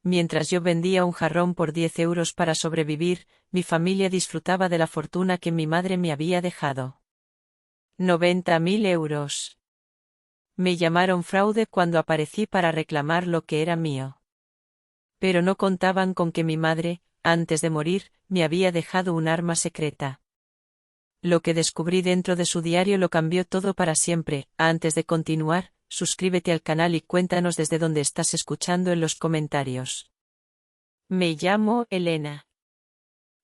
mientras yo vendía un jarrón por 10 euros para sobrevivir, mi familia disfrutaba de la fortuna que mi madre me había dejado. 90.000 euros. Me llamaron fraude cuando aparecí para reclamar lo que era mío. Pero no contaban con que mi madre, antes de morir, me había dejado un arma secreta. Lo que descubrí dentro de su diario lo cambió todo para siempre. Antes de continuar, suscríbete al canal y cuéntanos desde dónde estás escuchando en los comentarios. Me llamo Elena.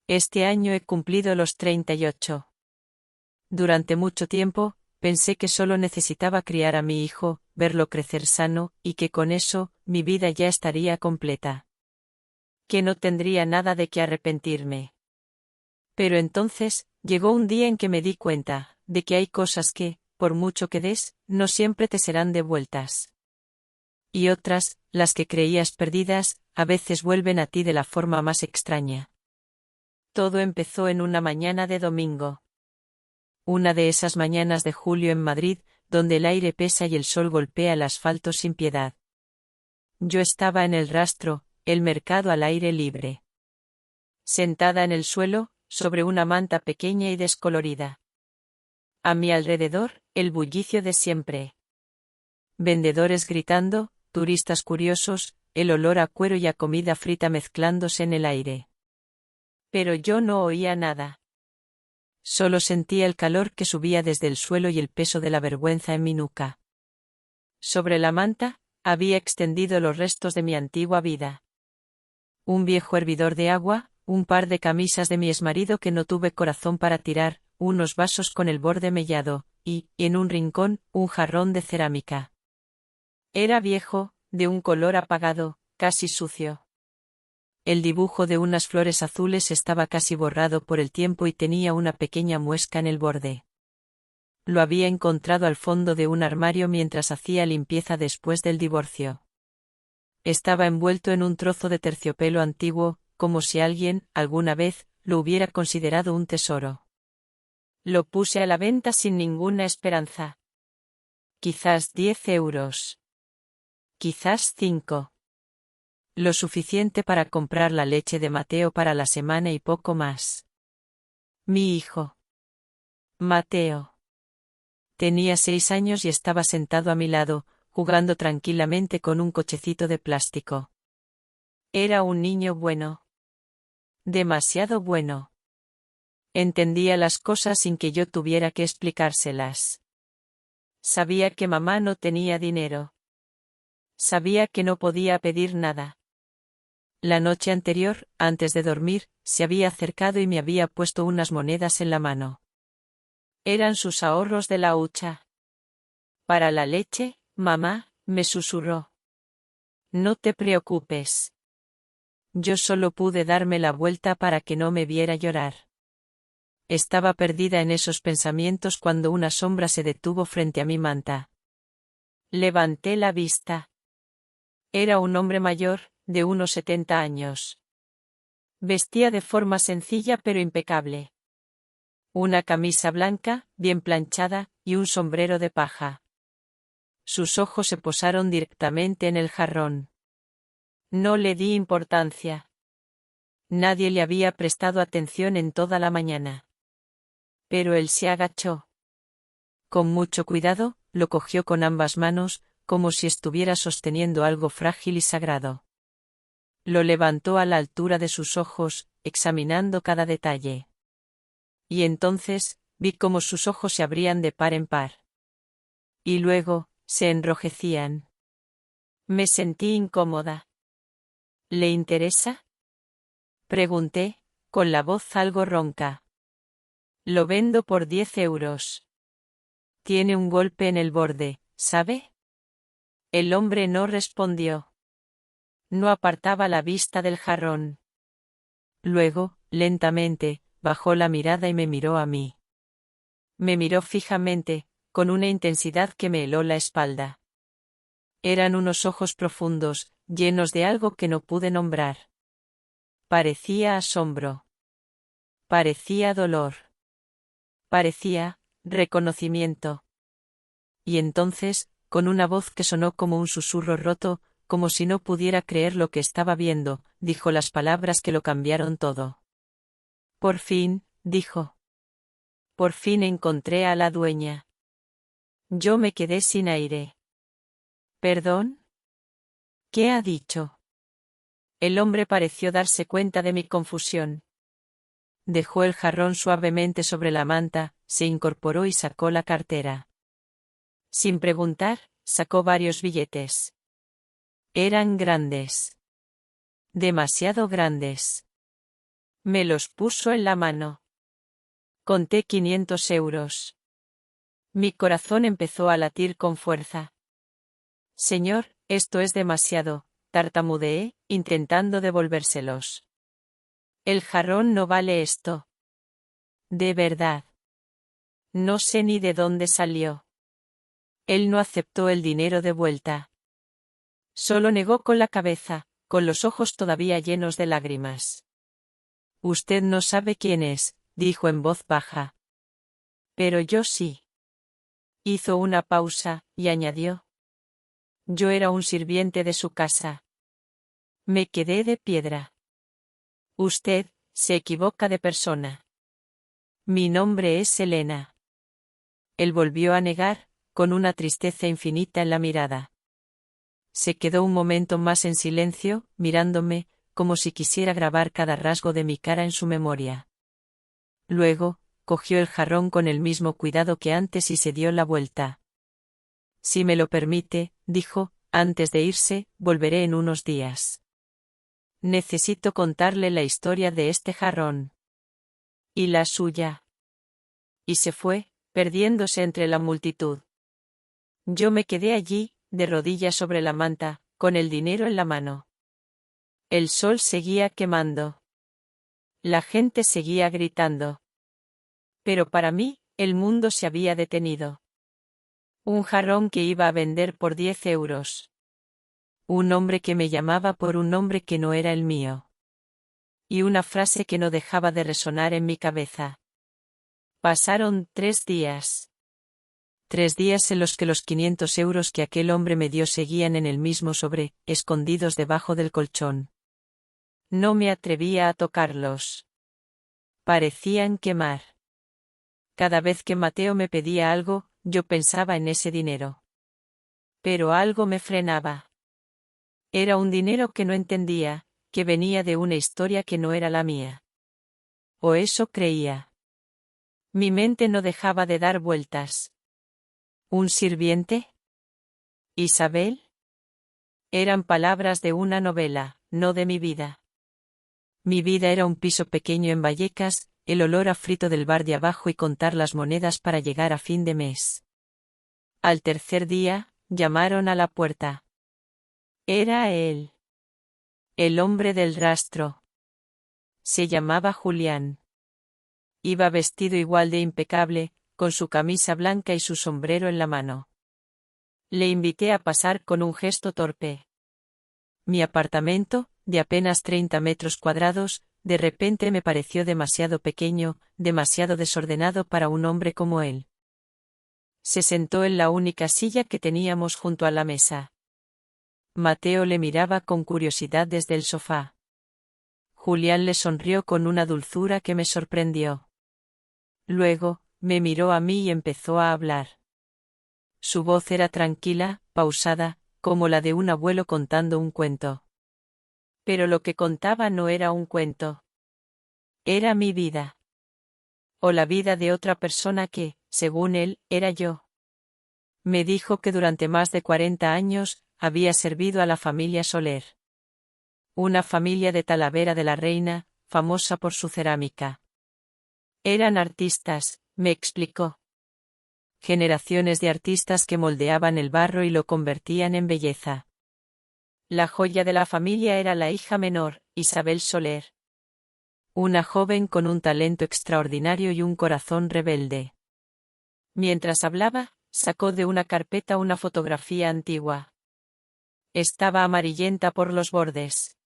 Este año he cumplido los 38. Durante mucho tiempo, pensé que solo necesitaba criar a mi hijo, verlo crecer sano, y que con eso, mi vida ya estaría completa. Que no tendría nada de qué arrepentirme. Pero entonces, llegó un día en que me di cuenta, de que hay cosas que, por mucho que des, no siempre te serán devueltas. Y otras, las que creías perdidas, a veces vuelven a ti de la forma más extraña. Todo empezó en una mañana de domingo. Una de esas mañanas de julio en Madrid, donde el aire pesa y el sol golpea el asfalto sin piedad. Yo estaba en el Rastro, el mercado al aire libre. Sentada en el suelo, sobre una manta pequeña y descolorida. A mi alrededor, el bullicio de siempre. Vendedores gritando, turistas curiosos, el olor a cuero y a comida frita mezclándose en el aire. Pero yo no oía nada. Solo sentía el calor que subía desde el suelo y el peso de la vergüenza en mi nuca. Sobre la manta, había extendido los restos de mi antigua vida. Un viejo hervidor de agua, un par de camisas de mi exmarido que no tuve corazón para tirar, unos vasos con el borde mellado, y, en un rincón, un jarrón de cerámica. Era viejo, de un color apagado, casi sucio. El dibujo de unas flores azules estaba casi borrado por el tiempo y tenía una pequeña muesca en el borde. Lo había encontrado al fondo de un armario mientras hacía limpieza después del divorcio. Estaba envuelto en un trozo de terciopelo antiguo, como si alguien, alguna vez, lo hubiera considerado un tesoro. Lo puse a la venta sin ninguna esperanza. Quizás 10 euros. Quizás 5. Lo suficiente para comprar la leche de Mateo para la semana y poco más. Mi hijo. Mateo. Tenía 6 años y estaba sentado a mi lado, jugando tranquilamente con un cochecito de plástico. Era un niño bueno. Demasiado bueno. Entendía las cosas sin que yo tuviera que explicárselas. Sabía que mamá no tenía dinero. Sabía que no podía pedir nada. La noche anterior, antes de dormir, se había acercado y me había puesto unas monedas en la mano. Eran sus ahorros de la hucha. Para la leche, mamá, me susurró. No te preocupes. Yo solo pude darme la vuelta para que no me viera llorar. Estaba perdida en esos pensamientos cuando una sombra se detuvo frente a mi manta. Levanté la vista. Era un hombre mayor, de unos 70 años. Vestía de forma sencilla pero impecable. Una camisa blanca, bien planchada, y un sombrero de paja. Sus ojos se posaron directamente en el jarrón. No le di importancia. Nadie le había prestado atención en toda la mañana. Pero él se agachó. Con mucho cuidado, lo cogió con ambas manos, como si estuviera sosteniendo algo frágil y sagrado. Lo levantó a la altura de sus ojos, examinando cada detalle. Y entonces, vi cómo sus ojos se abrían de par en par. Y luego, se enrojecían. Me sentí incómoda. ¿Le interesa? Pregunté, con la voz algo ronca. Lo vendo por 10 euros. Tiene un golpe en el borde, ¿sabe? El hombre no respondió. No apartaba la vista del jarrón. Luego, lentamente, bajó la mirada y me miró a mí. Me miró fijamente, con una intensidad que me heló la espalda. Eran unos ojos profundos, llenos de algo que no pude nombrar. Parecía asombro. Parecía dolor. Parecía reconocimiento. Y entonces, con una voz que sonó como un susurro roto, como si no pudiera creer lo que estaba viendo, dijo las palabras que lo cambiaron todo. Por fin, dijo. Por fin encontré a la dueña. Yo me quedé sin aire. ¿Perdón? ¿Qué ha dicho? El hombre pareció darse cuenta de mi confusión. Dejó el jarrón suavemente sobre la manta, se incorporó y sacó la cartera. Sin preguntar, sacó varios billetes. Eran grandes. Demasiado grandes. Me los puso en la mano. Conté 500 euros. Mi corazón empezó a latir con fuerza. Señor, esto es demasiado, tartamudeé, intentando devolvérselos. El jarrón no vale esto. De verdad. No sé ni de dónde salió. Él no aceptó el dinero de vuelta. Solo negó con la cabeza, con los ojos todavía llenos de lágrimas. Usted no sabe quién es, dijo en voz baja. Pero yo sí. Hizo una pausa, y añadió. Yo era un sirviente de su casa. Me quedé de piedra. Usted, se equivoca de persona. Mi nombre es Elena. Él volvió a negar, con una tristeza infinita en la mirada. Se quedó un momento más en silencio, mirándome, como si quisiera grabar cada rasgo de mi cara en su memoria. Luego, cogió el jarrón con el mismo cuidado que antes y se dio la vuelta. Si me lo permite, dijo, antes de irse, volveré en unos días. Necesito contarle la historia de este jarrón. ¿Y la suya? Y se fue, perdiéndose entre la multitud. Yo me quedé allí, de rodillas sobre la manta, con el dinero en la mano. El sol seguía quemando. La gente seguía gritando. Pero para mí, el mundo se había detenido. Un jarrón que iba a vender por 10 euros. Un hombre que me llamaba por un nombre que no era el mío. Y una frase que no dejaba de resonar en mi cabeza. Pasaron 3 días. 3 días en los que los 500 euros que aquel hombre me dio seguían en el mismo sobre, escondidos debajo del colchón. No me atrevía a tocarlos. Parecían quemar. Cada vez que Mateo me pedía algo, yo pensaba en ese dinero. Pero algo me frenaba. Era un dinero que no entendía, que venía de una historia que no era la mía. O eso creía. Mi mente no dejaba de dar vueltas. ¿Un sirviente? ¿Isabel? Eran palabras de una novela, no de mi vida. Mi vida era un piso pequeño en Vallecas, el olor a frito del bar de abajo y contar las monedas para llegar a fin de mes. Al tercer día, llamaron a la puerta. Era él. El hombre del rastro. Se llamaba Julián. Iba vestido igual de impecable, con su camisa blanca y su sombrero en la mano. Le invité a pasar con un gesto torpe. Mi apartamento, de apenas 30 metros cuadrados, de repente me pareció demasiado pequeño, demasiado desordenado para un hombre como él. Se sentó en la única silla que teníamos junto a la mesa. Mateo le miraba con curiosidad desde el sofá. Julián le sonrió con una dulzura que me sorprendió. Luego, me miró a mí y empezó a hablar. Su voz era tranquila, pausada, como la de un abuelo contando un cuento. Pero lo que contaba no era un cuento. Era mi vida. O la vida de otra persona que, según él, era yo. Me dijo que durante más de 40 años, había servido a la familia Soler. Una familia de Talavera de la Reina, famosa por su cerámica. Eran artistas, me explicó. Generaciones de artistas que moldeaban el barro y lo convertían en belleza. La joya de la familia era la hija menor, Isabel Soler. Una joven con un talento extraordinario y un corazón rebelde. Mientras hablaba, sacó de una carpeta una fotografía antigua. Estaba amarillenta por los bordes.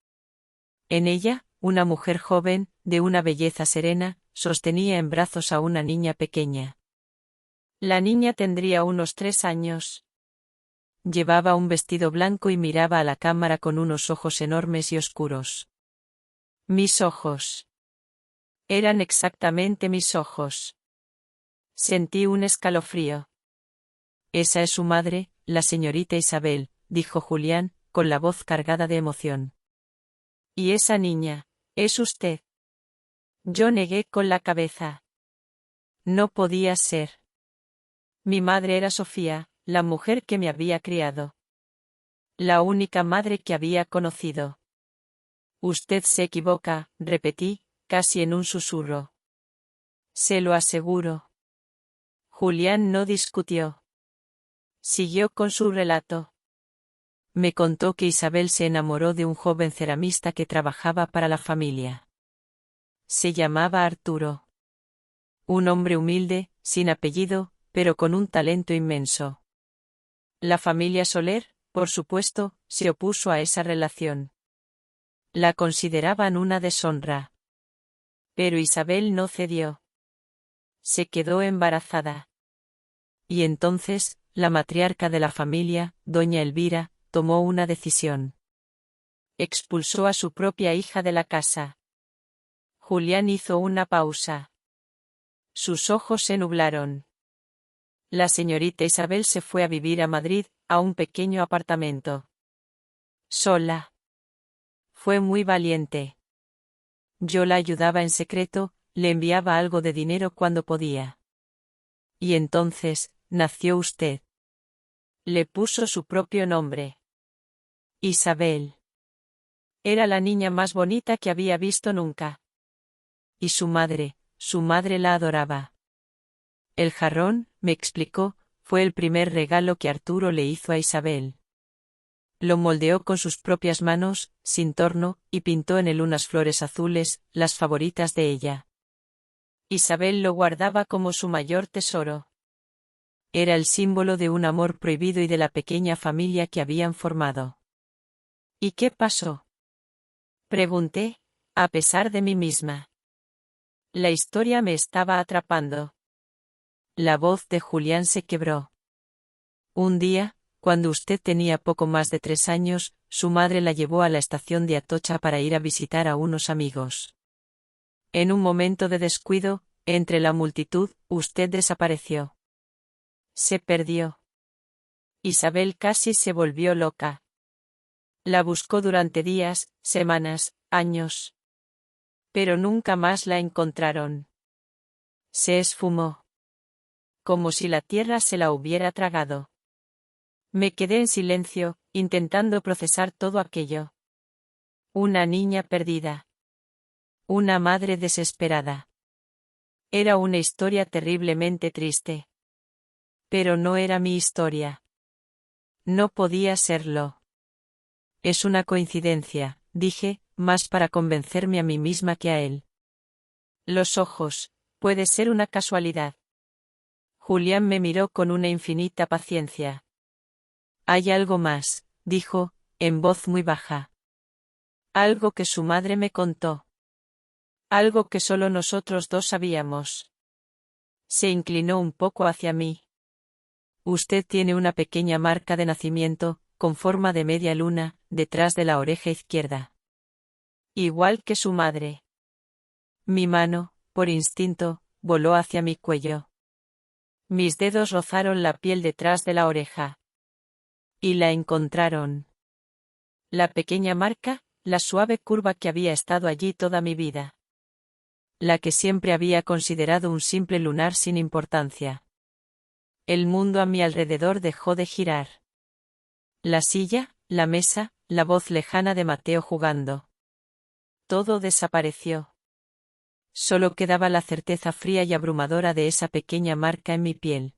En ella, una mujer joven, de una belleza serena, sostenía en brazos a una niña pequeña. La niña tendría unos 3 años. Llevaba un vestido blanco y miraba a la cámara con unos ojos enormes y oscuros. Mis ojos. Eran exactamente mis ojos. Sentí un escalofrío. Esa es su madre, la señorita Isabel, dijo Julián, con la voz cargada de emoción. Y esa niña, es usted. Yo negué con la cabeza. No podía ser. Mi madre era Sofía, la mujer que me había criado. La única madre que había conocido. Usted se equivoca, repetí, casi en un susurro. Se lo aseguro. Julián no discutió. Siguió con su relato. Me contó que Isabel se enamoró de un joven ceramista que trabajaba para la familia. Se llamaba Arturo. Un hombre humilde, sin apellido, pero con un talento inmenso. La familia Soler, por supuesto, se opuso a esa relación. La consideraban una deshonra. Pero Isabel no cedió. Se quedó embarazada. Y entonces, la matriarca de la familia, doña Elvira, tomó una decisión. Expulsó a su propia hija de la casa. Julián hizo una pausa. Sus ojos se nublaron. La señorita Isabel se fue a vivir a Madrid, a un pequeño apartamento. Sola. Fue muy valiente. Yo la ayudaba en secreto, le enviaba algo de dinero cuando podía. Y entonces, nació usted. Le puso su propio nombre. Isabel. Era la niña más bonita que había visto nunca. Y su madre la adoraba. El jarrón, me explicó, fue el primer regalo que Arturo le hizo a Isabel. Lo moldeó con sus propias manos, sin torno, y pintó en él unas flores azules, las favoritas de ella. Isabel lo guardaba como su mayor tesoro. Era el símbolo de un amor prohibido y de la pequeña familia que habían formado. ¿Y qué pasó? Pregunté, a pesar de mí misma. La historia me estaba atrapando. La voz de Julián se quebró. Un día, cuando usted tenía poco más de 3 años, su madre la llevó a la estación de Atocha para ir a visitar a unos amigos. En un momento de descuido, entre la multitud, usted desapareció. Se perdió. Isabel casi se volvió loca. La buscó durante días, semanas, años. Pero nunca más la encontraron. Se esfumó. Como si la tierra se la hubiera tragado. Me quedé en silencio, intentando procesar todo aquello. Una niña perdida. Una madre desesperada. Era una historia terriblemente triste. Pero no era mi historia. No podía serlo. Es una coincidencia, dije, más para convencerme a mí misma que a él. Los ojos, puede ser una casualidad. Julián me miró con una infinita paciencia. Hay algo más, dijo, en voz muy baja. Algo que su madre me contó. Algo que solo nosotros dos sabíamos. Se inclinó un poco hacia mí. Usted tiene una pequeña marca de nacimiento, con forma de media luna, detrás de la oreja izquierda. Igual que su madre. Mi mano, por instinto, voló hacia mi cuello. Mis dedos rozaron la piel detrás de la oreja. Y la encontraron. La pequeña marca, la suave curva que había estado allí toda mi vida. La que siempre había considerado un simple lunar sin importancia. El mundo a mi alrededor dejó de girar. La silla, la mesa, la voz lejana de Mateo jugando. Todo desapareció. Solo quedaba la certeza fría y abrumadora de esa pequeña marca en mi piel.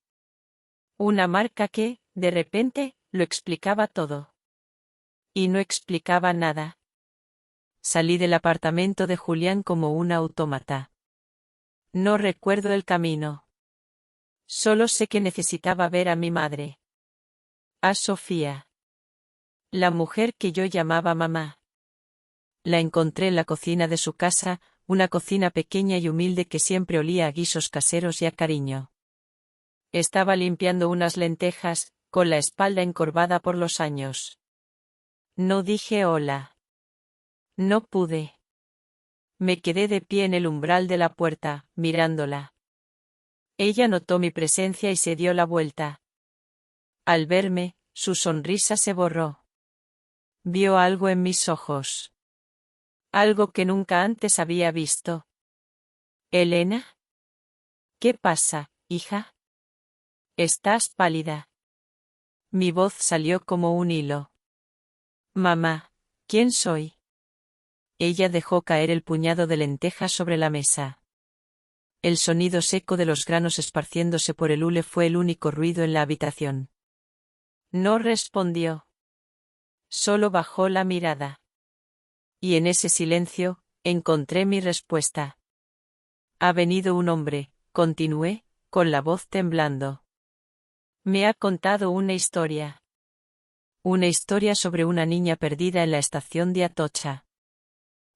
Una marca que, de repente, lo explicaba todo. Y no explicaba nada. Salí del apartamento de Julián como una autómata. No recuerdo el camino. Solo sé que necesitaba ver a mi madre. A Sofía. La mujer que yo llamaba mamá. La encontré en la cocina de su casa, una cocina pequeña y humilde que siempre olía a guisos caseros y a cariño. Estaba limpiando unas lentejas, con la espalda encorvada por los años. No dije hola. No pude. Me quedé de pie en el umbral de la puerta, mirándola. Ella notó mi presencia y se dio la vuelta. Al verme, su sonrisa se borró. Vio algo en mis ojos. Algo que nunca antes había visto. ¿Elena? ¿Qué pasa, hija? Estás pálida. Mi voz salió como un hilo. Mamá, ¿quién soy? Ella dejó caer el puñado de lentejas sobre la mesa. El sonido seco de los granos esparciéndose por el hule fue el único ruido en la habitación. No respondió. Solo bajó la mirada. Y en ese silencio, encontré mi respuesta. Ha venido un hombre, continué, con la voz temblando. Me ha contado una historia. Una historia sobre una niña perdida en la estación de Atocha.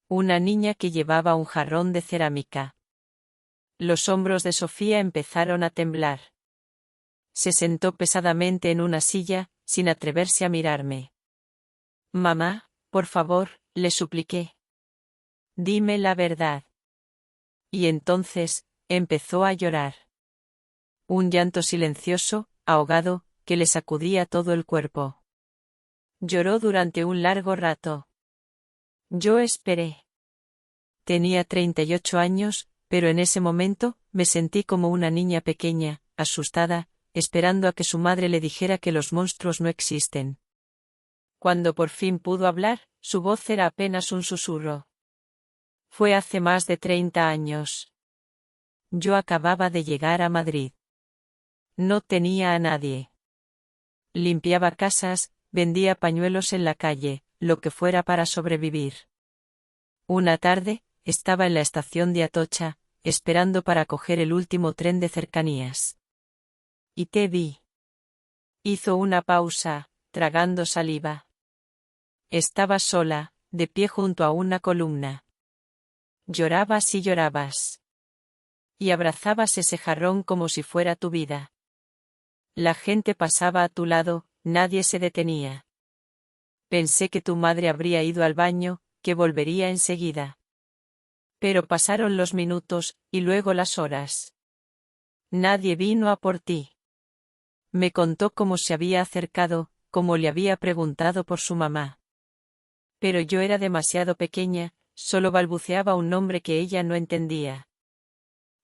Una niña que llevaba un jarrón de cerámica. Los hombros de Sofía empezaron a temblar. Se sentó pesadamente en una silla, sin atreverse a mirarme. Mamá, por favor, le supliqué. Dime la verdad. Y entonces, empezó a llorar. Un llanto silencioso, ahogado, que le sacudía todo el cuerpo. Lloró durante un largo rato. Yo esperé. Tenía 38 años, pero en ese momento, me sentí como una niña pequeña, asustada, esperando a que su madre le dijera que los monstruos no existen. Cuando por fin pudo hablar, su voz era apenas un susurro. Fue hace más de 30 años. Yo acababa de llegar a Madrid. No tenía a nadie. Limpiaba casas, vendía pañuelos en la calle, lo que fuera para sobrevivir. Una tarde, estaba en la estación de Atocha, esperando para coger el último tren de cercanías. Y te vi. Hizo una pausa, tragando saliva. Estaba sola, de pie junto a una columna. Llorabas y llorabas. Y abrazabas ese jarrón como si fuera tu vida. La gente pasaba a tu lado, nadie se detenía. Pensé que tu madre habría ido al baño, que volvería enseguida. Pero pasaron los minutos, y luego las horas. Nadie vino a por ti. Me contó cómo se había acercado, cómo le había preguntado por su mamá. Pero yo era demasiado pequeña, solo balbuceaba un nombre que ella no entendía.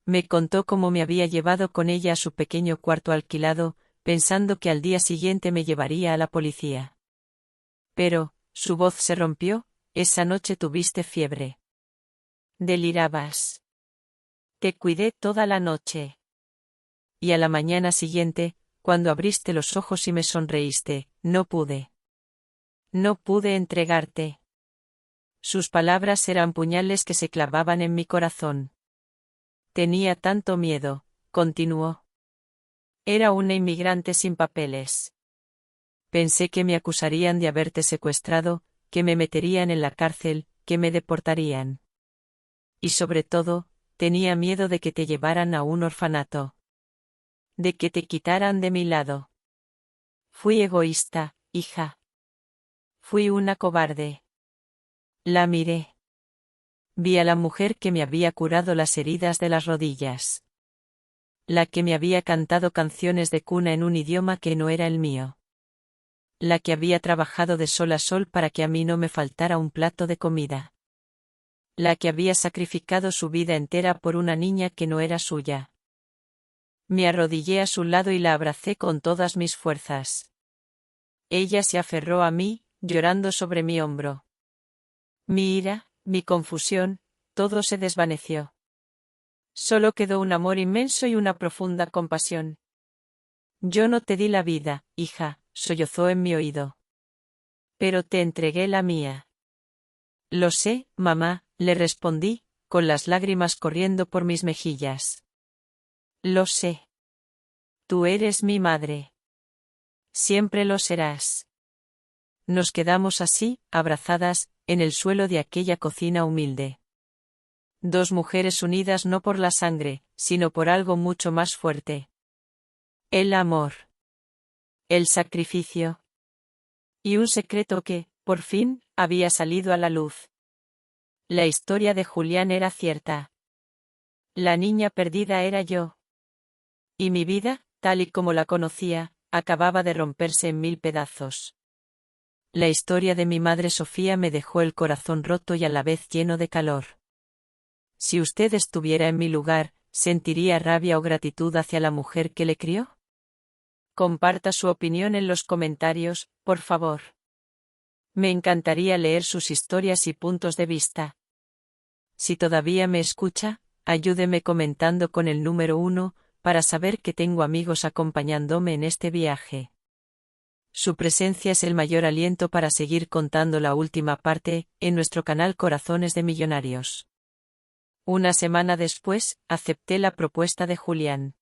Me contó cómo me había llevado con ella a su pequeño cuarto alquilado, pensando que al día siguiente me llevaría a la policía. Pero, su voz se rompió, esa noche tuviste fiebre. Delirabas. Te cuidé toda la noche. Y a la mañana siguiente, cuando abriste los ojos y me sonreíste, no pude. No pude entregarte. Sus palabras eran puñales que se clavaban en mi corazón. Tenía tanto miedo, continuó. Era una inmigrante sin papeles. Pensé que me acusarían de haberte secuestrado, que me meterían en la cárcel, que me deportarían. Y sobre todo, tenía miedo de que te llevaran a un orfanato. De que te quitaran de mi lado. Fui egoísta, hija. Fui una cobarde. La miré. Vi a la mujer que me había curado las heridas de las rodillas. La que me había cantado canciones de cuna en un idioma que no era el mío. La que había trabajado de sol a sol para que a mí no me faltara un plato de comida. La que había sacrificado su vida entera por una niña que no era suya. Me arrodillé a su lado y la abracé con todas mis fuerzas. Ella se aferró a mí, llorando sobre mi hombro. Mi ira, mi confusión, todo se desvaneció. Solo quedó un amor inmenso y una profunda compasión. Yo no te di la vida, hija, sollozó en mi oído. Pero te entregué la mía. Lo sé, mamá, le respondí, con las lágrimas corriendo por mis mejillas. Lo sé. Tú eres mi madre. Siempre lo serás. Nos quedamos así, abrazadas, en el suelo de aquella cocina humilde. Dos mujeres unidas no por la sangre, sino por algo mucho más fuerte. El amor. El sacrificio. Y un secreto que, por fin, había salido a la luz. La historia de Julián era cierta. La niña perdida era yo. Y mi vida, tal y como la conocía, acababa de romperse en 1000 pedazos. La historia de mi madre Sofía me dejó el corazón roto y a la vez lleno de calor. Si usted estuviera en mi lugar, ¿sentiría rabia o gratitud hacia la mujer que le crió? Comparta su opinión en los comentarios, por favor. Me encantaría leer sus historias y puntos de vista. Si todavía me escucha, ayúdeme comentando con el número 1, para saber que tengo amigos acompañándome en este viaje. Su presencia es el mayor aliento para seguir contando la última parte, en nuestro canal Corazones de Millonarios. Una semana después, acepté la propuesta de Julián.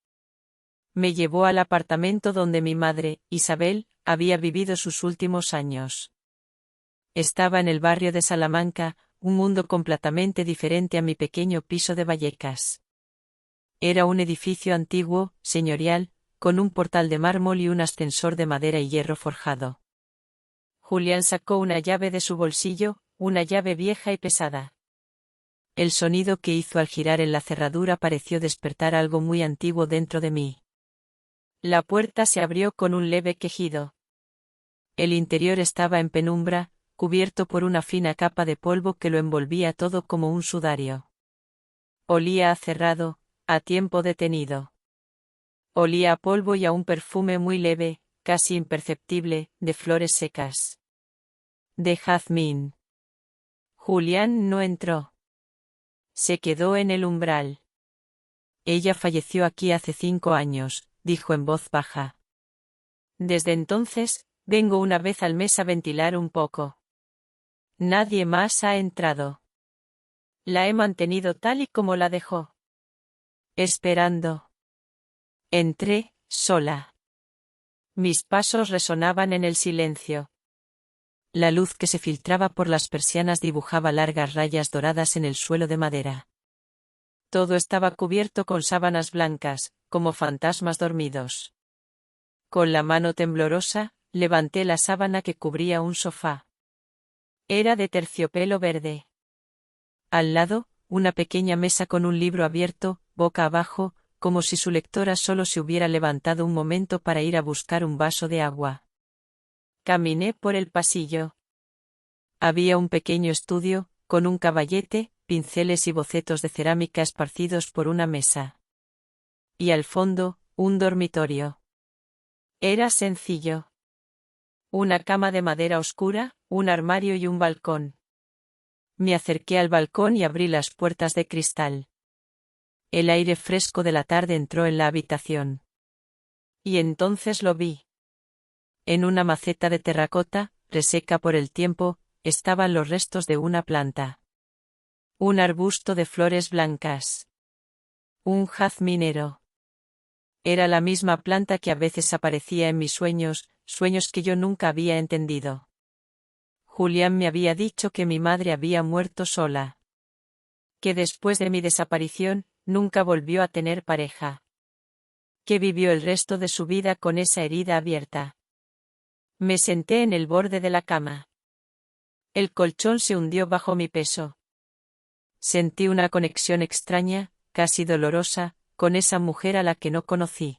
Me llevó al apartamento donde mi madre, Isabel, había vivido sus últimos años. Estaba en el barrio de Salamanca, un mundo completamente diferente a mi pequeño piso de Vallecas. Era un edificio antiguo, señorial, con un portal de mármol y un ascensor de madera y hierro forjado. Julián sacó una llave de su bolsillo, una llave vieja y pesada. El sonido que hizo al girar en la cerradura pareció despertar algo muy antiguo dentro de mí. La puerta se abrió con un leve quejido. El interior estaba en penumbra, cubierto por una fina capa de polvo que lo envolvía todo como un sudario. Olía a cerrado, a tiempo detenido. Olía a polvo y a un perfume muy leve, casi imperceptible, de flores secas. De jazmín. Julián no entró. Se quedó en el umbral. Ella falleció aquí hace 5 años, dijo en voz baja. Desde entonces, vengo una vez al mes a ventilar un poco. Nadie más ha entrado. La he mantenido tal y como la dejó. Esperando. Entré, sola. Mis pasos resonaban en el silencio. La luz que se filtraba por las persianas dibujaba largas rayas doradas en el suelo de madera. Todo estaba cubierto con sábanas blancas, como fantasmas dormidos. Con la mano temblorosa, levanté la sábana que cubría un sofá. Era de terciopelo verde. Al lado, una pequeña mesa con un libro abierto, boca abajo, como si su lectora solo se hubiera levantado un momento para ir a buscar un vaso de agua. Caminé por el pasillo. Había un pequeño estudio, con un caballete, pinceles y bocetos de cerámica esparcidos por una mesa. Y al fondo, un dormitorio. Era sencillo. Una cama de madera oscura, un armario y un balcón. Me acerqué al balcón y abrí las puertas de cristal. El aire fresco de la tarde entró en la habitación. Y entonces lo vi. En una maceta de terracota, reseca por el tiempo, estaban los restos de una planta. Un arbusto de flores blancas. Un jazminero. Era la misma planta que a veces aparecía en mis sueños, sueños que yo nunca había entendido. Julián me había dicho que mi madre había muerto sola. Que después de mi desaparición, nunca volvió a tener pareja. Que vivió el resto de su vida con esa herida abierta. Me senté en el borde de la cama. El colchón se hundió bajo mi peso. Sentí una conexión extraña, casi dolorosa, con esa mujer a la que no conocí.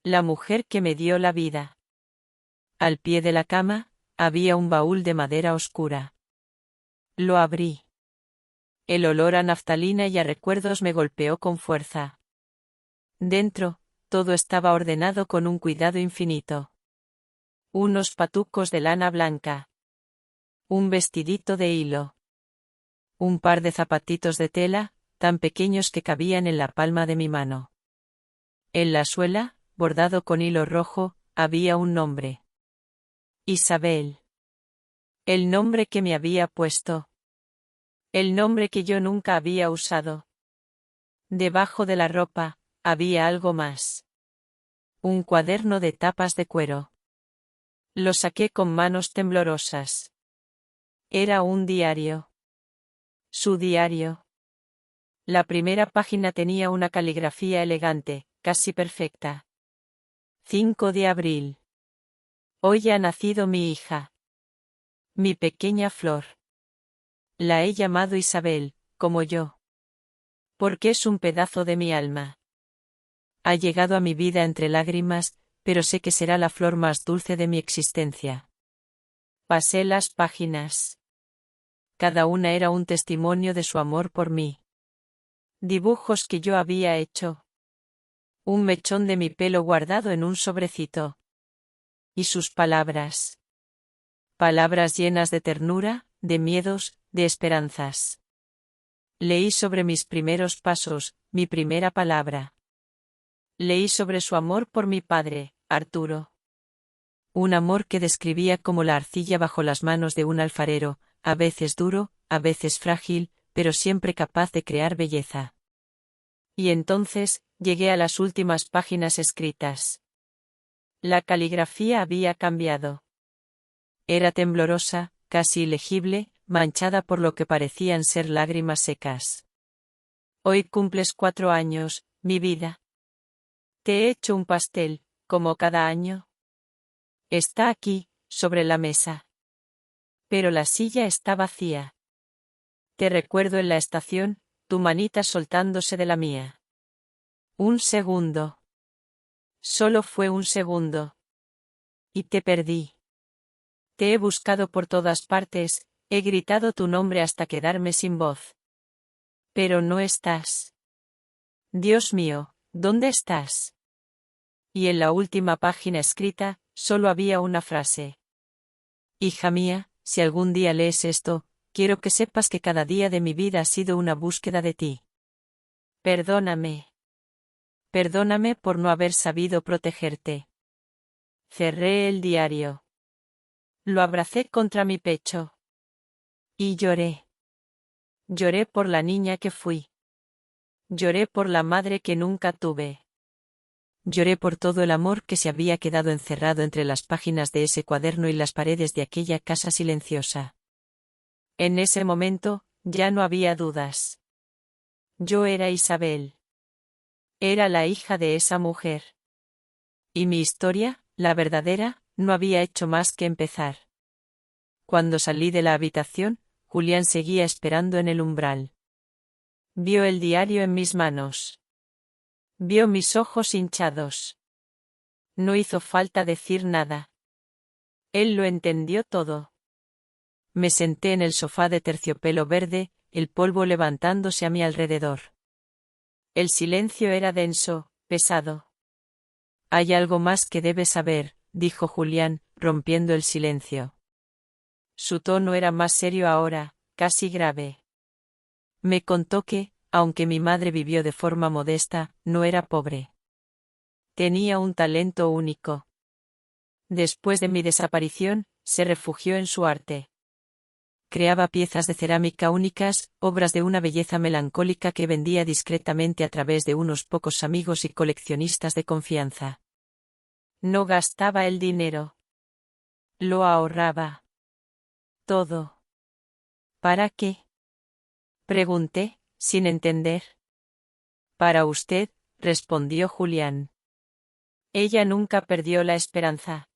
La mujer que me dio la vida. Al pie de la cama, había un baúl de madera oscura. Lo abrí. El olor a naftalina y a recuerdos me golpeó con fuerza. Dentro, todo estaba ordenado con un cuidado infinito. Unos patucos de lana blanca. Un vestidito de hilo. Un par de zapatitos de tela, tan pequeños que cabían en la palma de mi mano. En la suela, bordado con hilo rojo, había un nombre. Isabel. El nombre que me había puesto. El nombre que yo nunca había usado. Debajo de la ropa, había algo más. Un cuaderno de tapas de cuero. Lo saqué con manos temblorosas. Era un diario. Su diario. La primera página tenía una caligrafía elegante, casi perfecta. 5 de abril. Hoy ha nacido mi hija. Mi pequeña flor. La he llamado Isabel, como yo. Porque es un pedazo de mi alma. Ha llegado a mi vida entre lágrimas, pero sé que será la flor más dulce de mi existencia. Pasé las páginas. Cada una era un testimonio de su amor por mí. Dibujos que yo había hecho. Un mechón de mi pelo guardado en un sobrecito. Y sus palabras. Palabras llenas de ternura, de miedos, de esperanzas. Leí sobre mis primeros pasos, mi primera palabra. Leí sobre su amor por mi padre, Arturo. Un amor que describía como la arcilla bajo las manos de un alfarero, a veces duro, a veces frágil, pero siempre capaz de crear belleza. Y entonces, llegué a las últimas páginas escritas. La caligrafía había cambiado. Era temblorosa, casi ilegible, manchada por lo que parecían ser lágrimas secas. Hoy cumples 4 años, mi vida. Te he hecho un pastel, como cada año. Está aquí, sobre la mesa. Pero la silla está vacía. Te recuerdo en la estación, tu manita soltándose de la mía. Un segundo. Solo fue un segundo. Y te perdí. Te he buscado por todas partes, he gritado tu nombre hasta quedarme sin voz. Pero no estás. Dios mío, ¿dónde estás? Y en la última página escrita, solo había una frase. Hija mía, si algún día lees esto, quiero que sepas que cada día de mi vida ha sido una búsqueda de ti. Perdóname. Perdóname por no haber sabido protegerte. Cerré el diario. Lo abracé contra mi pecho. Y lloré. Lloré por la niña que fui. Lloré por la madre que nunca tuve. Lloré por todo el amor que se había quedado encerrado entre las páginas de ese cuaderno y las paredes de aquella casa silenciosa. En ese momento, ya no había dudas. Yo era Isabel. Era la hija de esa mujer. Y mi historia, la verdadera, no había hecho más que empezar. Cuando salí de la habitación, Julián seguía esperando en el umbral. Vio el diario en mis manos. Vio mis ojos hinchados. No hizo falta decir nada. Él lo entendió todo. Me senté en el sofá de terciopelo verde, el polvo levantándose a mi alrededor. El silencio era denso, pesado. Hay algo más que debes saber, dijo Julián, rompiendo el silencio. Su tono era más serio ahora, casi grave. Me contó que, aunque mi madre vivió de forma modesta, no era pobre. Tenía un talento único. Después de mi desaparición, se refugió en su arte. Creaba piezas de cerámica únicas, obras de una belleza melancólica que vendía discretamente a través de unos pocos amigos y coleccionistas de confianza. No gastaba el dinero. Lo ahorraba. Todo. ¿Para qué? Pregunté, sin entender. Para usted, respondió Julián. Ella nunca perdió la esperanza.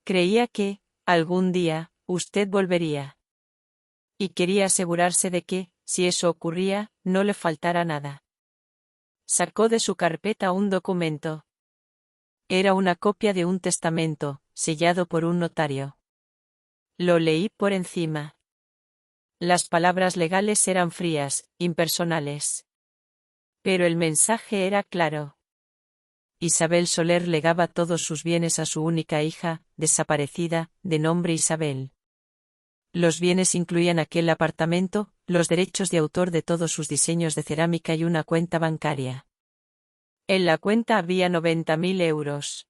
Creía que, algún día, usted volvería. Y quería asegurarse de que, si eso ocurría, no le faltara nada. Sacó de su carpeta un documento. Era una copia de un testamento, sellado por un notario. Lo leí por encima. Las palabras legales eran frías, impersonales. Pero el mensaje era claro. Isabel Soler legaba todos sus bienes a su única hija, desaparecida, de nombre Isabel. Los bienes incluían aquel apartamento, los derechos de autor de todos sus diseños de cerámica y una cuenta bancaria. En la cuenta había 90.000 euros.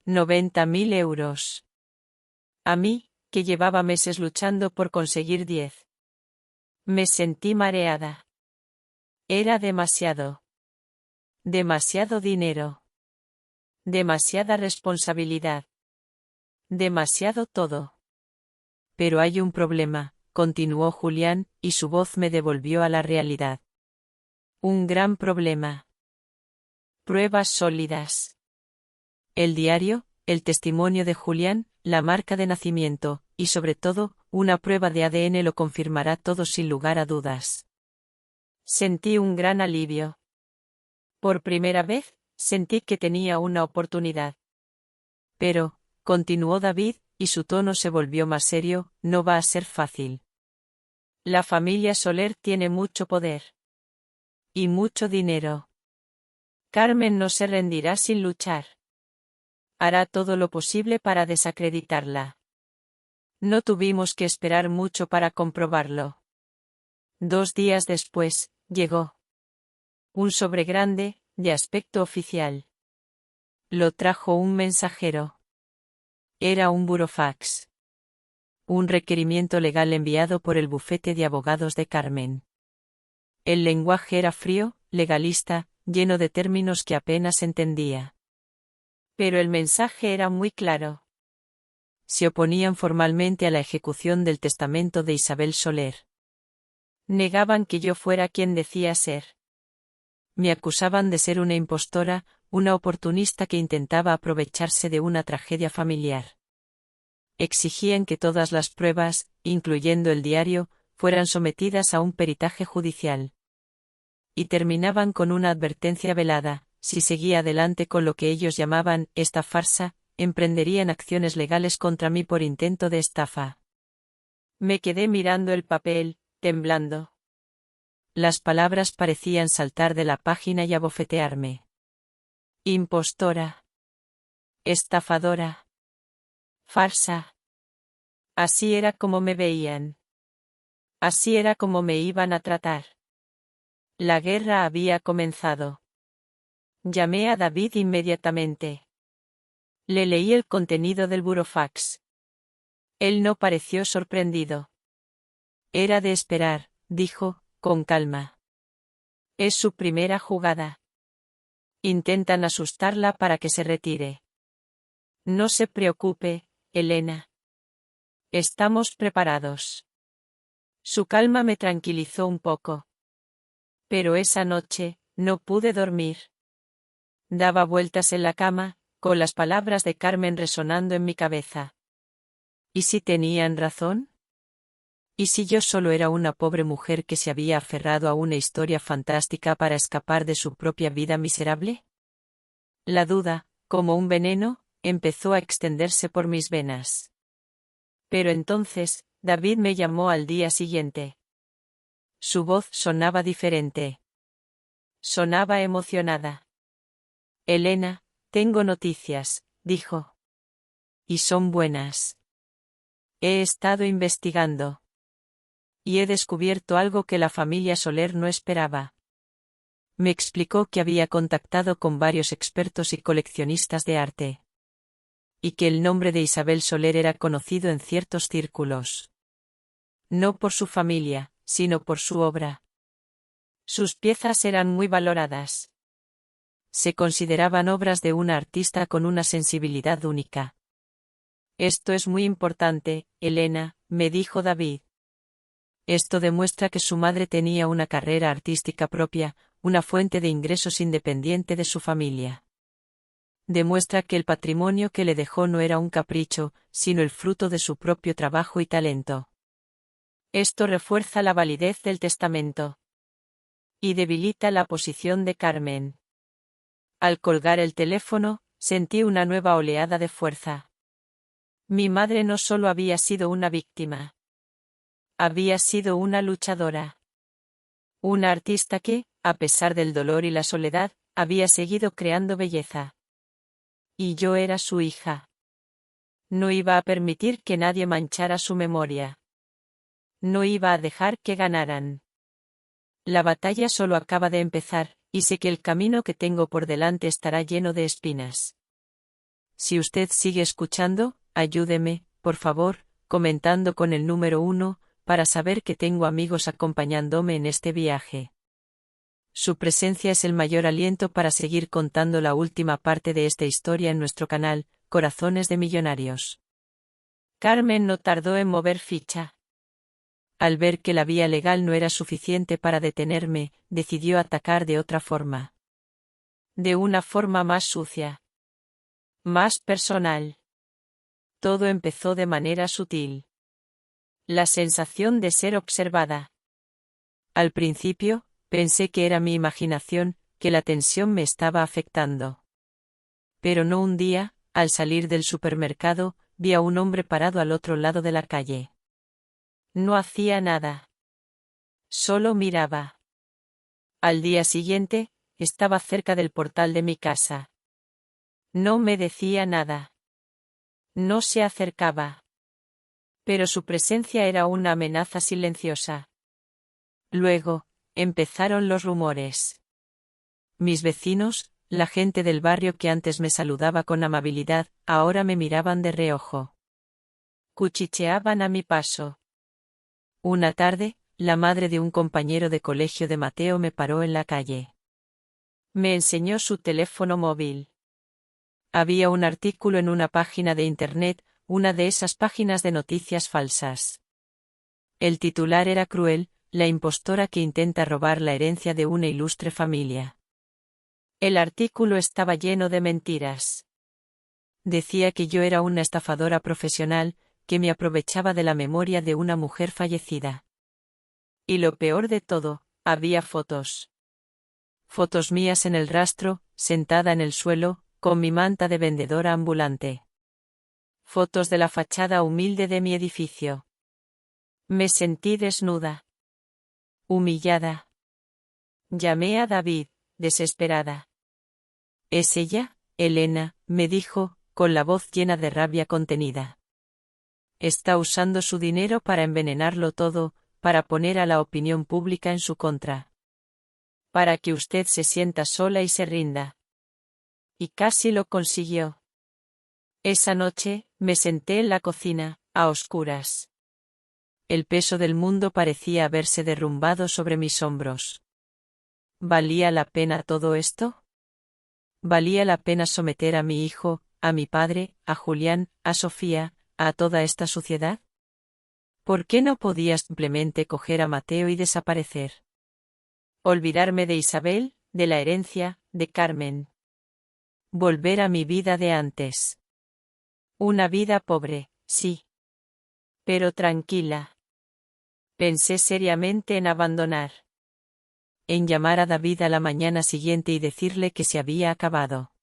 90.000 euros. A mí, que llevaba meses luchando por conseguir 10. Me sentí mareada. Era demasiado. Demasiado dinero. Demasiada responsabilidad. Demasiado todo. Pero hay un problema, continuó Julián, y su voz me devolvió a la realidad. Un gran problema. Pruebas sólidas. El diario, el testimonio de Julián, la marca de nacimiento, y sobre todo, una prueba de ADN lo confirmará todo sin lugar a dudas. Sentí un gran alivio. Por primera vez, sentí que tenía una oportunidad. Pero, continuó David, y su tono se volvió más serio, no va a ser fácil. La familia Soler tiene mucho poder. Y mucho dinero. Carmen no se rendirá sin luchar. Hará todo lo posible para desacreditarla. No tuvimos que esperar mucho para comprobarlo. 2 días después, llegó. Un sobre grande, de aspecto oficial. Lo trajo un mensajero. Era un burofax. Un requerimiento legal enviado por el bufete de abogados de Carmen. El lenguaje era frío, legalista, lleno de términos que apenas entendía. Pero el mensaje era muy claro. Se oponían formalmente a la ejecución del testamento de Isabel Soler. Negaban que yo fuera quien decía ser. Me acusaban de ser una impostora, una oportunista que intentaba aprovecharse de una tragedia familiar. Exigían que todas las pruebas, incluyendo el diario, fueran sometidas a un peritaje judicial. Y terminaban con una advertencia velada: si seguía adelante con lo que ellos llamaban esta farsa, emprenderían acciones legales contra mí por intento de estafa. Me quedé mirando el papel, temblando. Las palabras parecían saltar de la página y abofetearme. Impostora. Estafadora. Farsa. Así era como me veían. Así era como me iban a tratar. La guerra había comenzado. Llamé a David inmediatamente. Le leí el contenido del burofax. Él no pareció sorprendido. Era de esperar, dijo, con calma. Es su primera jugada. Intentan asustarla para que se retire. No se preocupe, Elena. Estamos preparados. Su calma me tranquilizó un poco. Pero esa noche, no pude dormir. Daba vueltas en la cama, con las palabras de Carmen resonando en mi cabeza. ¿Y si tenían razón? ¿Y si yo solo era una pobre mujer que se había aferrado a una historia fantástica para escapar de su propia vida miserable? La duda, como un veneno, empezó a extenderse por mis venas. Pero entonces, David me llamó al día siguiente. Su voz sonaba diferente. Sonaba emocionada. Elena, tengo noticias, dijo. Y son buenas. He estado investigando. Y he descubierto algo que la familia Soler no esperaba. Me explicó que había contactado con varios expertos y coleccionistas de arte. Y que el nombre de Isabel Soler era conocido en ciertos círculos. No por su familia, sino por su obra. Sus piezas eran muy valoradas. Se consideraban obras de una artista con una sensibilidad única. Esto es muy importante, Elena, me dijo David. Esto demuestra que su madre tenía una carrera artística propia, una fuente de ingresos independiente de su familia. Demuestra que el patrimonio que le dejó no era un capricho, sino el fruto de su propio trabajo y talento. Esto refuerza la validez del testamento. Y debilita la posición de Carmen. Al colgar el teléfono, sentí una nueva oleada de fuerza. Mi madre no solo había sido una víctima. Había sido una luchadora. Una artista que, a pesar del dolor y la soledad, había seguido creando belleza. Y yo era su hija. No iba a permitir que nadie manchara su memoria. No iba a dejar que ganaran. La batalla solo acaba de empezar, y sé que el camino que tengo por delante estará lleno de espinas. Si usted sigue escuchando, ayúdeme, por favor, comentando con el número 1, para saber que tengo amigos acompañándome en este viaje. Su presencia es el mayor aliento para seguir contando la última parte de esta historia en nuestro canal, Corazones de Millonarios. Carmen no tardó en mover ficha. Al ver que la vía legal no era suficiente para detenerme, decidió atacar de otra forma. De una forma más sucia. Más personal. Todo empezó de manera sutil. La sensación de ser observada. Al principio, pensé que era mi imaginación, que la tensión me estaba afectando. Pero no un día, al salir del supermercado, vi a un hombre parado al otro lado de la calle. No hacía nada. Solo miraba. Al día siguiente, estaba cerca del portal de mi casa. No me decía nada. No se acercaba. Pero su presencia era una amenaza silenciosa. Luego, empezaron los rumores. Mis vecinos, la gente del barrio que antes me saludaba con amabilidad, ahora me miraban de reojo. Cuchicheaban a mi paso. Una tarde, la madre de un compañero de colegio de Mateo me paró en la calle. Me enseñó su teléfono móvil. Había un artículo en una página de internet, una de esas páginas de noticias falsas. El titular era cruel, la impostora que intenta robar la herencia de una ilustre familia. El artículo estaba lleno de mentiras. Decía que yo era una estafadora profesional, que me aprovechaba de la memoria de una mujer fallecida. Y lo peor de todo, había fotos. Fotos mías en el rastro, sentada en el suelo, con mi manta de vendedora ambulante. Fotos de la fachada humilde de mi edificio. Me sentí desnuda. Humillada. Llamé a David, desesperada. ¿Es ella, Elena?, me dijo, con la voz llena de rabia contenida. Está usando su dinero para envenenarlo todo, para poner a la opinión pública en su contra. Para que usted se sienta sola y se rinda. Y casi lo consiguió. Esa noche, me senté en la cocina, a oscuras. El peso del mundo parecía haberse derrumbado sobre mis hombros. ¿Valía la pena todo esto? ¿Valía la pena someter a mi hijo, a mi padre, a Julián, a Sofía, a toda esta suciedad? ¿Por qué no podía simplemente coger a Mateo y desaparecer? Olvidarme de Isabel, de la herencia, de Carmen. Volver a mi vida de antes. Una vida pobre, sí. Pero tranquila. Pensé seriamente en abandonar. En llamar a David a la mañana siguiente y decirle que se había acabado.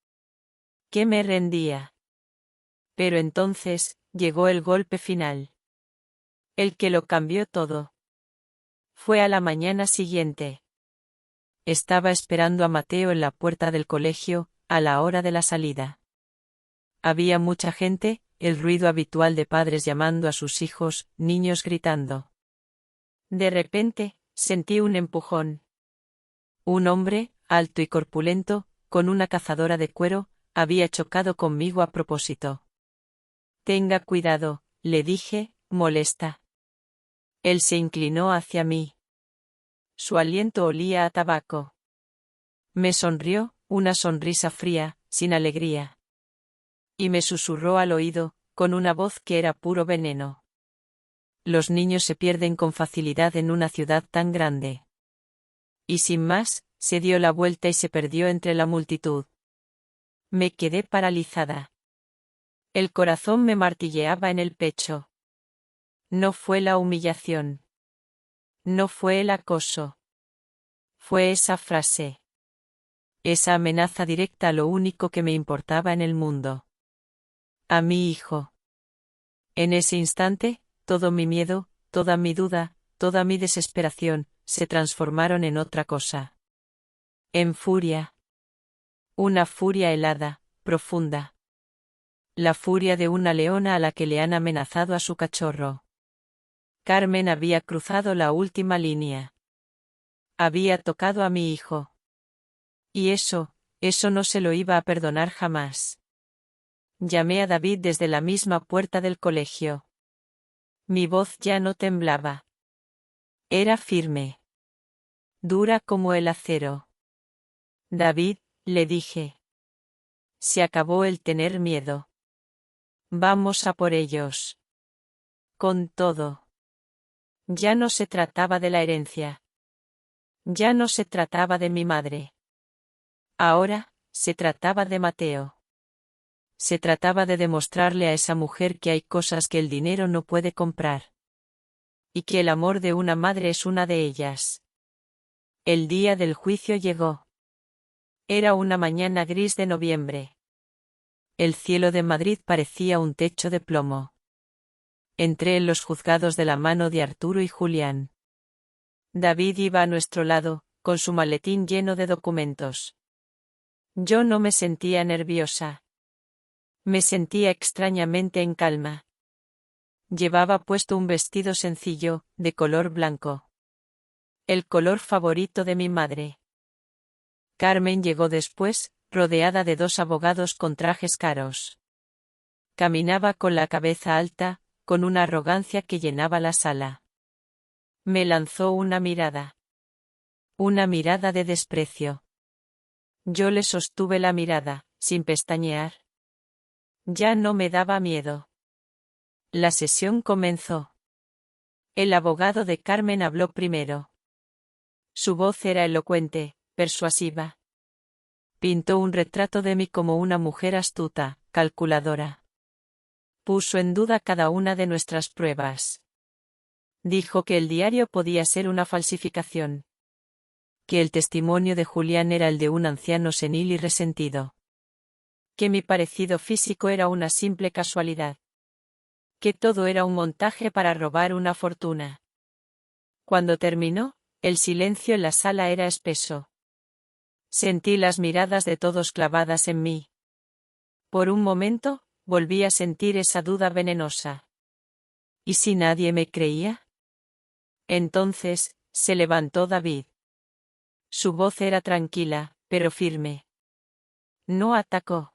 Que me rendía. Pero entonces, llegó el golpe final. El que lo cambió todo. Fue a la mañana siguiente. Estaba esperando a Mateo en la puerta del colegio, a la hora de la salida. Había mucha gente, el ruido habitual de padres llamando a sus hijos, niños gritando. De repente, sentí un empujón. Un hombre, alto y corpulento, con una cazadora de cuero, había chocado conmigo a propósito. Tenga cuidado, le dije, molesta. Él se inclinó hacia mí. Su aliento olía a tabaco. Me sonrió, una sonrisa fría, sin alegría. Y me susurró al oído, con una voz que era puro veneno. Los niños se pierden con facilidad en una ciudad tan grande. Y sin más, se dio la vuelta y se perdió entre la multitud. Me quedé paralizada. El corazón me martilleaba en el pecho. No fue la humillación. No fue el acoso. Fue esa frase. Esa amenaza directa a lo único que me importaba en el mundo. A mi hijo. En ese instante, todo mi miedo, toda mi duda, toda mi desesperación, se transformaron en otra cosa. En furia. Una furia helada, profunda. La furia de una leona a la que le han amenazado a su cachorro. Carmen había cruzado la última línea. Había tocado a mi hijo. Y eso no se lo iba a perdonar jamás. Llamé a David desde la misma puerta del colegio. Mi voz ya no temblaba. Era firme. Dura como el acero. David, le dije. Se acabó el tener miedo. Vamos a por ellos. Con todo. Ya no se trataba de la herencia. Ya no se trataba de mi madre. Ahora, se trataba de Mateo. Se trataba de demostrarle a esa mujer que hay cosas que el dinero no puede comprar. Y que el amor de una madre es una de ellas. El día del juicio llegó. Era una mañana gris de noviembre. El cielo de Madrid parecía un techo de plomo. Entré en los juzgados de la mano de Arturo y Julián. David iba a nuestro lado, con su maletín lleno de documentos. Yo no me sentía nerviosa. Me sentía extrañamente en calma. Llevaba puesto un vestido sencillo, de color blanco. El color favorito de mi madre. Carmen llegó después, rodeada de 2 abogados con trajes caros. Caminaba con la cabeza alta, con una arrogancia que llenaba la sala. Me lanzó una mirada. Una mirada de desprecio. Yo le sostuve la mirada, sin pestañear. Ya no me daba miedo. La sesión comenzó. El abogado de Carmen habló primero. Su voz era elocuente, persuasiva. Pintó un retrato de mí como una mujer astuta, calculadora. Puso en duda cada una de nuestras pruebas. Dijo que el diario podía ser una falsificación. Que el testimonio de Julián era el de un anciano senil y resentido. Que mi parecido físico era una simple casualidad. Que todo era un montaje para robar una fortuna. Cuando terminó, el silencio en la sala era espeso. Sentí las miradas de todos clavadas en mí. Por un momento, volví a sentir esa duda venenosa. ¿Y si nadie me creía? Entonces, se levantó David. Su voz era tranquila, pero firme. No atacó.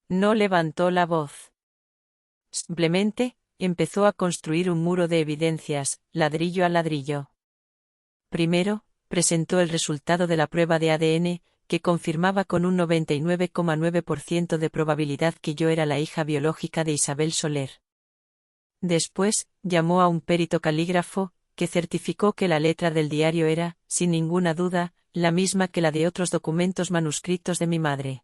No levantó la voz. Simplemente, empezó a construir un muro de evidencias, ladrillo a ladrillo. Primero, presentó el resultado de la prueba de ADN, que confirmaba con un 99,9% de probabilidad que yo era la hija biológica de Isabel Soler. Después, llamó a un perito calígrafo, que certificó que la letra del diario era, sin ninguna duda, la misma que la de otros documentos manuscritos de mi madre.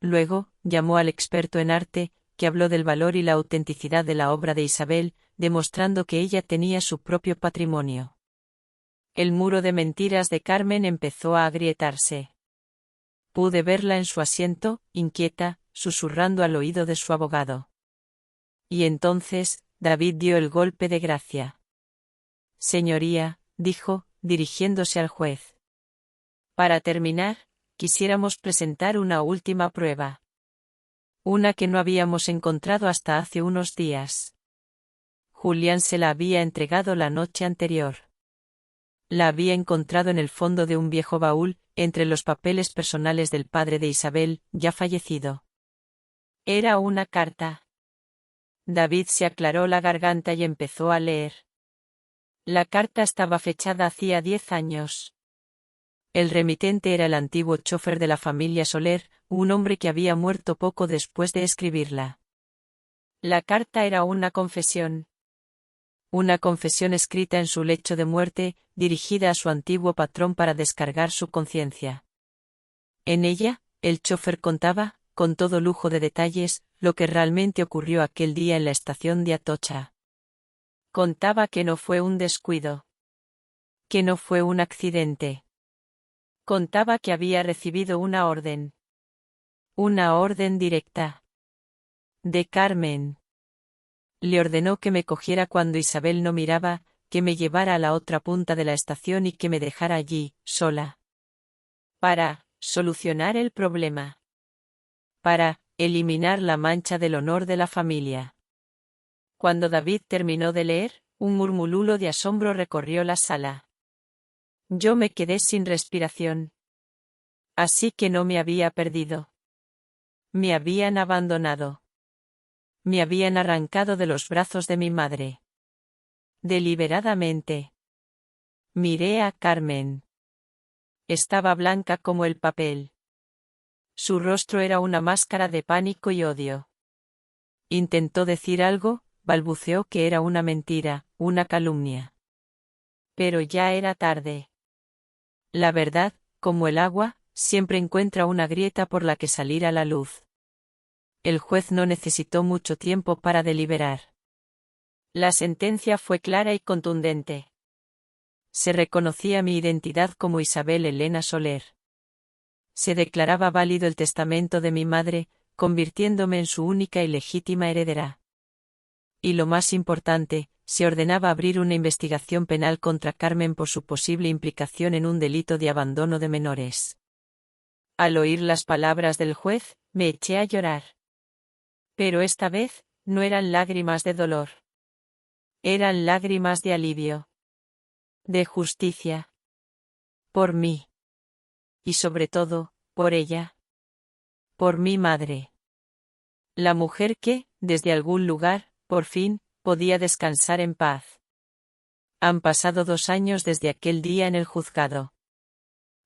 Luego, llamó al experto en arte, que habló del valor y la autenticidad de la obra de Isabel, demostrando que ella tenía su propio patrimonio. El muro de mentiras de Carmen empezó a agrietarse. Pude verla en su asiento, inquieta, susurrando al oído de su abogado. Y entonces, David dio el golpe de gracia. Señoría, dijo, dirigiéndose al juez. Para terminar, quisiéramos presentar una última prueba. Una que no habíamos encontrado hasta hace unos días. Julián se la había entregado la noche anterior. La había encontrado en el fondo de un viejo baúl, entre los papeles personales del padre de Isabel, ya fallecido. Era una carta. David se aclaró la garganta y empezó a leer. La carta estaba fechada hacía 10 años. El remitente era el antiguo chofer de la familia Soler, un hombre que había muerto poco después de escribirla. La carta era una confesión. Una confesión escrita en su lecho de muerte, dirigida a su antiguo patrón para descargar su conciencia. En ella, el chofer contaba, con todo lujo de detalles, lo que realmente ocurrió aquel día en la estación de Atocha. Contaba que no fue un descuido. Que no fue un accidente. Contaba que había recibido una orden. Una orden directa. De Carmen. Le ordenó que me cogiera cuando Isabel no miraba, que me llevara a la otra punta de la estación y que me dejara allí, sola. Para solucionar el problema. Para eliminar la mancha del honor de la familia. Cuando David terminó de leer, un murmululo de asombro recorrió la sala. Yo me quedé sin respiración. Así que no me había perdido. Me habían abandonado. Me habían arrancado de los brazos de mi madre. Deliberadamente. Miré a Carmen. Estaba blanca como el papel. Su rostro era una máscara de pánico y odio. Intentó decir algo, balbuceó que era una mentira, una calumnia. Pero ya era tarde. La verdad, como el agua, siempre encuentra una grieta por la que salir a la luz. el juez no necesitó mucho tiempo para deliberar. La sentencia fue clara y contundente. Se reconocía mi identidad como Isabel Elena Soler. Se declaraba válido el testamento de mi madre, convirtiéndome en su única y legítima heredera. Y lo más importante, se ordenaba abrir una investigación penal contra Carmen por su posible implicación en un delito de abandono de menores. Al oír las palabras del juez, me eché a llorar. Pero esta vez, no eran lágrimas de dolor. Eran lágrimas de alivio. De justicia. Por mí. Y sobre todo, por ella. Por mi madre. La mujer que, desde algún lugar, por fin, podía descansar en paz. Han pasado 2 años desde aquel día en el juzgado.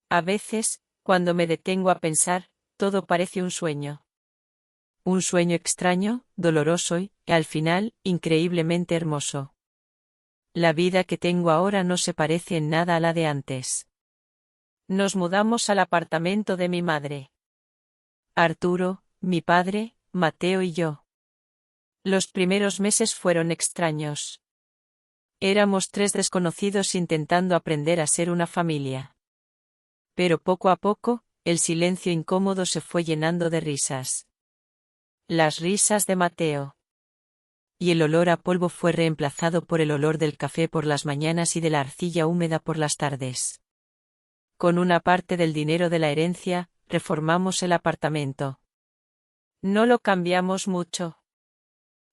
A veces, cuando me detengo a pensar, todo parece un sueño. Un sueño extraño, doloroso y, al final, increíblemente hermoso. La vida que tengo ahora no se parece en nada a la de antes. Nos mudamos al apartamento de mi madre. Arturo, mi padre, Mateo y yo. Los primeros meses fueron extraños. Éramos 3 desconocidos intentando aprender a ser una familia. Pero poco a poco, el silencio incómodo se fue llenando de risas. Las risas de Mateo. Y el olor a polvo fue reemplazado por el olor del café por las mañanas y de la arcilla húmeda por las tardes. Con una parte del dinero de la herencia, reformamos el apartamento. No lo cambiamos mucho.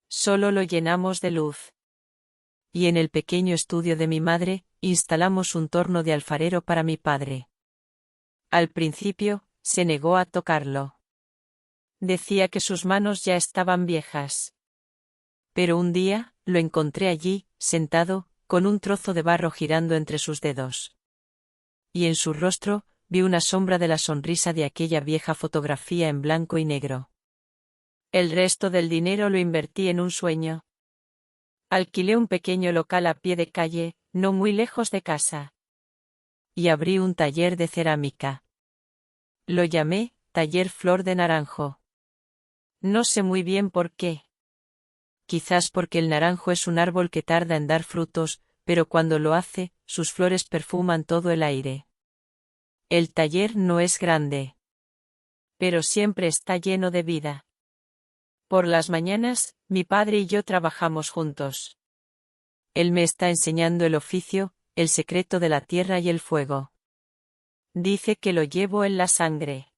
Solo lo llenamos de luz. Y en el pequeño estudio de mi madre, instalamos un torno de alfarero para mi padre. Al principio, se negó a tocarlo. Decía que sus manos ya estaban viejas. Pero un día, lo encontré allí, sentado, con un trozo de barro girando entre sus dedos. Y en su rostro, vi una sombra de la sonrisa de aquella vieja fotografía en blanco y negro. El resto del dinero lo invertí en un sueño. Alquilé un pequeño local a pie de calle, no muy lejos de casa. Y abrí un taller de cerámica. Lo llamé Taller Flor de Naranjo. No sé muy bien por qué. Quizás porque el naranjo es un árbol que tarda en dar frutos, pero cuando lo hace, sus flores perfuman todo el aire. El taller no es grande. Pero siempre está lleno de vida. Por las mañanas, mi padre y yo trabajamos juntos. Él me está enseñando el oficio, el secreto de la tierra y el fuego. Dice que lo llevo en la sangre.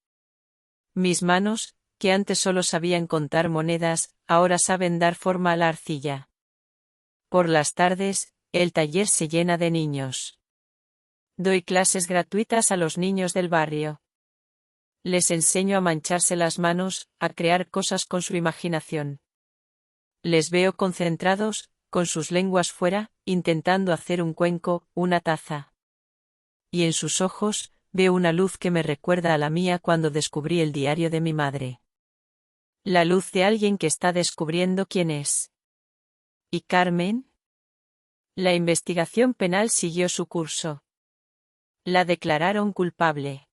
Mis manos, que antes solo sabían contar monedas, ahora saben dar forma a la arcilla. Por las tardes, el taller se llena de niños. Doy clases gratuitas a los niños del barrio. Les enseño a mancharse las manos, a crear cosas con su imaginación. Les veo concentrados, con sus lenguas fuera, intentando hacer un cuenco, una taza. Y en sus ojos, veo una luz que me recuerda a la mía cuando descubrí el diario de mi madre. La luz de alguien que está descubriendo quién es. ¿Y Carmen? La investigación penal siguió su curso. La declararon culpable.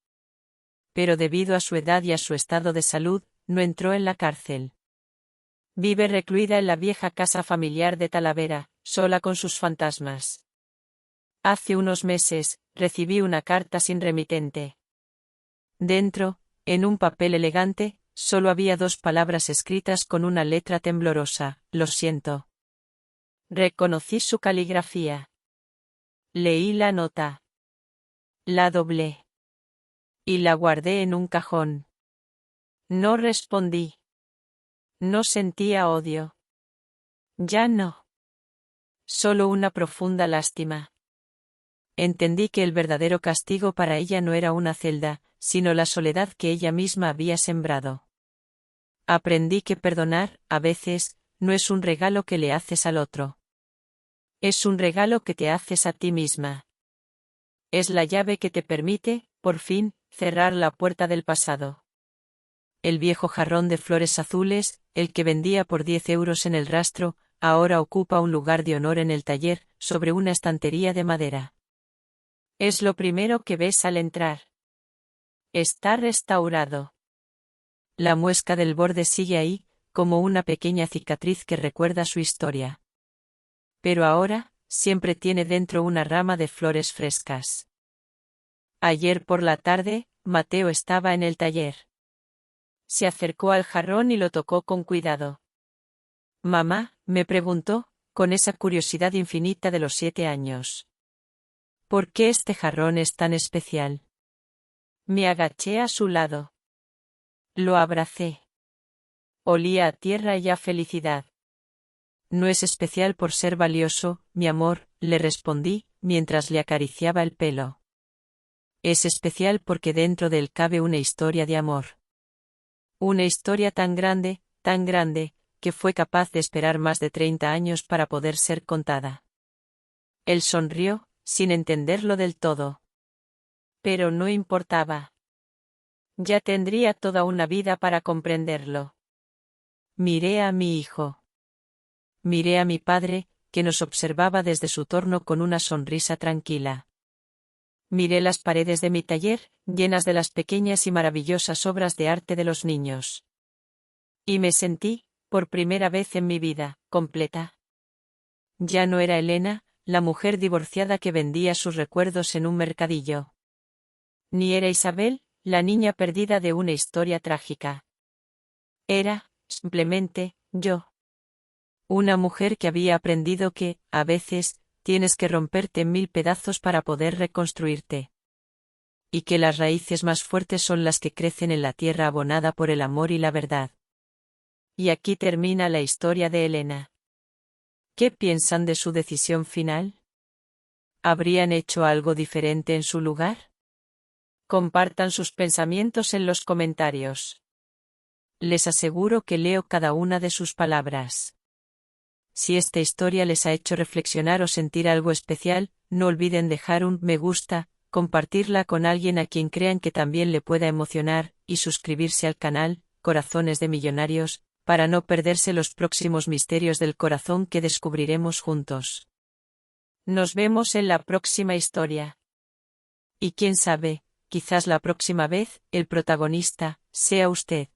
Pero debido a su edad y a su estado de salud, no entró en la cárcel. Vive recluida en la vieja casa familiar de Talavera, sola con sus fantasmas. Hace unos meses, recibí una carta sin remitente. Dentro, en un papel elegante, solo había 2 palabras escritas con una letra temblorosa: lo siento. Reconocí su caligrafía. Leí la nota. La doblé. Y la guardé en un cajón. No respondí. No sentía odio. Ya no. Solo una profunda lástima. Entendí que el verdadero castigo para ella no era una celda, sino la soledad que ella misma había sembrado. Aprendí que perdonar, a veces, no es un regalo que le haces al otro. Es un regalo que te haces a ti misma. Es la llave que te permite, por fin, cerrar la puerta del pasado. El viejo jarrón de flores azules, el que vendía por 10 euros en el rastro, ahora ocupa un lugar de honor en el taller, sobre una estantería de madera. Es lo primero que ves al entrar. Está restaurado. La muesca del borde sigue ahí, como una pequeña cicatriz que recuerda su historia. Pero ahora, siempre tiene dentro una rama de flores frescas. Ayer por la tarde, Mateo estaba en el taller. Se acercó al jarrón y lo tocó con cuidado. Mamá, me preguntó, con esa curiosidad infinita de los 7 años. ¿Por qué este jarrón es tan especial? Me agaché a su lado. Lo abracé. Olía a tierra y a felicidad. No es especial por ser valioso, mi amor, le respondí, mientras le acariciaba el pelo. Es especial porque dentro de él cabe una historia de amor. Una historia tan grande, que fue capaz de esperar más de 30 años para poder ser contada. Él sonrió, sin entenderlo del todo. Pero no importaba. Ya tendría toda una vida para comprenderlo. Miré a mi hijo. Miré a mi padre, que nos observaba desde su torno con una sonrisa tranquila. Miré las paredes de mi taller, llenas de las pequeñas y maravillosas obras de arte de los niños. Y me sentí, por primera vez en mi vida, completa. Ya no era Elena, la mujer divorciada que vendía sus recuerdos en un mercadillo. Ni era Isabel, la niña perdida de una historia trágica. Era, simplemente, yo. Una mujer que había aprendido que, a veces, tienes que romperte en 1000 pedazos para poder reconstruirte. Y que las raíces más fuertes son las que crecen en la tierra abonada por el amor y la verdad. Y aquí termina la historia de Elena. ¿Qué piensan de su decisión final? ¿Habrían hecho algo diferente en su lugar? Compartan sus pensamientos en los comentarios. Les aseguro que leo cada una de sus palabras. Si esta historia les ha hecho reflexionar o sentir algo especial, no olviden dejar un me gusta, compartirla con alguien a quien crean que también le pueda emocionar, y suscribirse al canal, Corazones de Millonarios, para no perderse los próximos misterios del corazón que descubriremos juntos. Nos vemos en la próxima historia. Y quién sabe, quizás la próxima vez, el protagonista, sea usted.